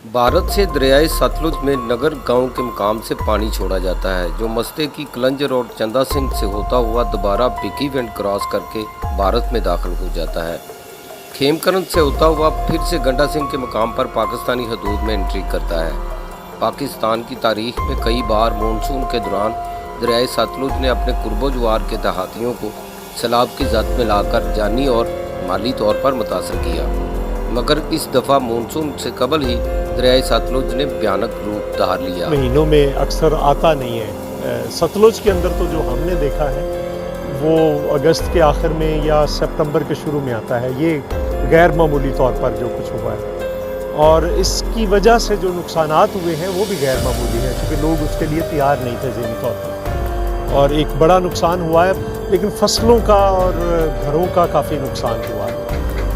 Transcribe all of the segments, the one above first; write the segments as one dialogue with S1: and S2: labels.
S1: भारत से दरियाए सतलुज में नगर गांव के मुकाम से पानी छोड़ा जाता है, जो मस्ते की कलंजर और चंदा सिंह से होता हुआ दोबारा भिकीवंड क्रॉस करके भारत में दाखिल हो जाता है। खेमकरन से होता हुआ फिर से गंडा सिंह के मुकाम पर पाकिस्तानी हदूद में एंट्री करता है। पाकिस्तान की तारीख में कई बार मानसून के दौरान दरियाए सतलुज ने अपने कुर्बोजवार के देहातियों को सैलाब की जद में लाकर जानी और माली तौर पर मुतासर किया, मगर इस दफ़ा मानसून से कबल ही दरियाए सतलुज ने भयानक रूप धार लिया।
S2: महीनों में अक्सर आता नहीं है। सतलुज के अंदर तो जो हमने देखा है वो अगस्त के आखिर में या सितंबर के शुरू में आता है। ये गैर मामूली तौर पर जो कुछ हुआ है और इसकी वजह से जो नुकसानात हुए हैं वो भी गैर मामूली है, क्योंकि लोग उसके लिए तैयार नहीं थे ज़हनी तौर पर। और एक बड़ा नुकसान हुआ है, लेकिन फसलों का और घरों का काफ़ी नुकसान हुआ है।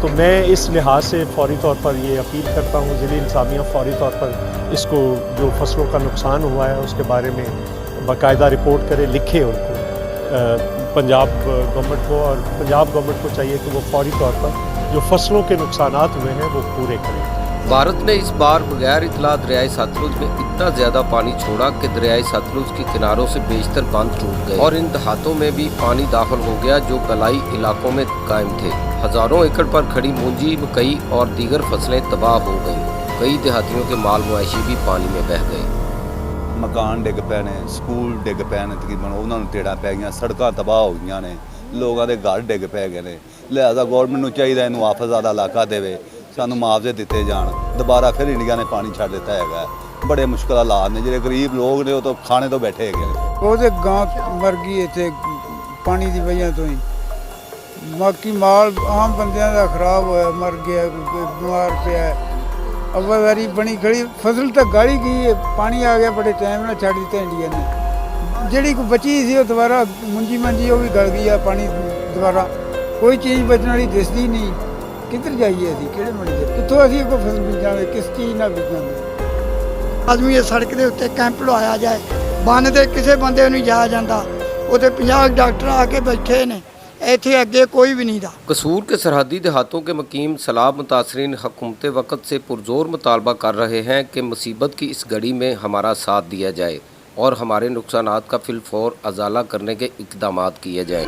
S2: तो मैं इस लिहाज से फौरी तौर पर ये अपील करता हूँ ज़िले इंतज़ामिया फौरी तौर पर इसको जो फसलों का नुकसान हुआ है उसके बारे में बाकायदा रिपोर्ट करे, लिखे उनको पंजाब गवर्नमेंट को, और पंजाब गवर्नमेंट को चाहिए कि वो फौरी तौर पर जो फसलों के नुकसानात हुए हैं वो पूरे करें।
S1: भारत ने इस बार बगैर इतला दरियाए सतलुज में इतना ज्यादा पानी छोड़ा कि दरियाए सतलुज के किनारों से बेशतर बांध टूट गए और इन देहातों में भी पानी दाखिल हो गया जो गलाई इलाकों में कायम थे। हजारों एकड़ पर खड़ी मूंजी, मकई और दीगर फसलें तबाह हो गईं। कई देहातियों के माल मवेशी भी पानी में बह गए।
S3: मकान डिग पे ने, स्कूल डिग पे ने, तकरीबन उन्होंने टेड़ा पै गई, सड़क तबाह हो गई ने, लोगों के घर डिग पै गए ने। लिहाजा गौरमेंट को चाहिए इनू आफतज़दा इलाका देवे, सानू मुआवजे दिते जान। दोबारा फिर इंडिया ने पानी छड़ दिता है। बड़े मुश्किल हालात ने, जो गरीब लोग ने वो तो खाने तो बैठे है।
S4: वो गांव मर गई इतने पानी की वजह तो ही, बाकी माल आम बंदियां दा खराब होया, मर गया, बीमार पिया। अव्वल वारी बनी खड़ी फसल तो गाली गई है, पानी आ गया बड़े टाइम ना छड़ दिता इंडिया ने। जिहड़ी कोई बची सी दोबारा मुंजी मंजी वो भी गल गई है, पानी दोबारा कोई चीज़ बचने वाली दिसदी नहीं। किधर जाइए अभी, किहड़े मंडी कितों अभी कोई फसल बीजांगे, किस चीज़ ना बीजांगे।
S5: आदमी ये सड़क के उत्ते कैंप लवाया जाए, बन दे किसी बंदे नहीं जाया जाता, उत्ते 50 डॉक्टर आके बैठे ने, इत्थे अगे कोई भी नहीं था।
S1: कसूर के सरहदी देहातों के मुकीम सैलाब मुतासरीन हुकूमत वक़्त से पुरजोर मुतालबा कर रहे हैं कि मुसीबत की इस घड़ी में हमारा साथ दिया जाए और हमारे नुकसानात का फिलफौर अजाला करने के इक़दामात किए जाएँ।